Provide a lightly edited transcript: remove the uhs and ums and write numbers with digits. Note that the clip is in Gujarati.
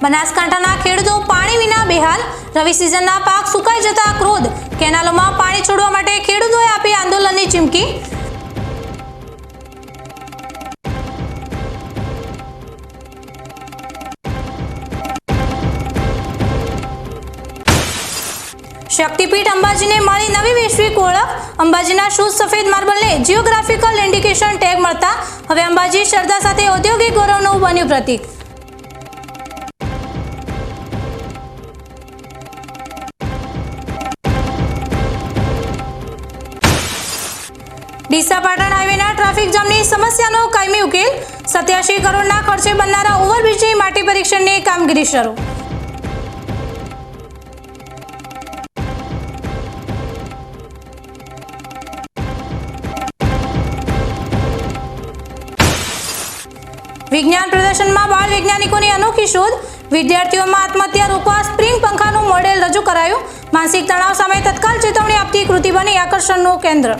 બનાસકાંઠાના ખેડૂતો પાણી વિના બેહાલ। રવિ સિઝનના પાક સુકાઈ જતા ક્રોધ। કેનાલોમાં પાણી છોડવા માટે ખેડૂતોએ આપી આંદોલનની ચીમકી। શક્તિપીઠ અંબાજીને મળી નવી વૈશ્વિક ઓળખ। અંબાજીના શુદ્ધ સફેદ માર્બલને જીઓગ્રાફિકલ ઇન્ડિકેશન ટેગ મળતા હવે અંબાજી શ્રદ્ધા સાથે ઔદ્યોગિક ગૌરવનું બન્યું પ્રતીક। ડીસા પાટણ હાઈવેના ટ્રાફિક જામની સમસ્યાનો કાયમી ઉકેલ। 87 કરોડના ખર્ચે બનનારા ઓવરબ્રિજની માટી પરીક્ષણની કામગીરી શરૂ। વિજ્ઞાન પ્રદર્શનમાં બાળ વૈજ્ઞાનિકોની અનોખી શોધ। વિદ્યાર્થીઓમાં આત્મહત્યા રોકવા સ્પ્રિંગ પંખાનું મોડેલ રજૂ કરાયું। માનસિક તણાવ સામે તત્કાલ ચેતવણી આપતી કૃતિ બની આકર્ષણનું કેન્દ્ર।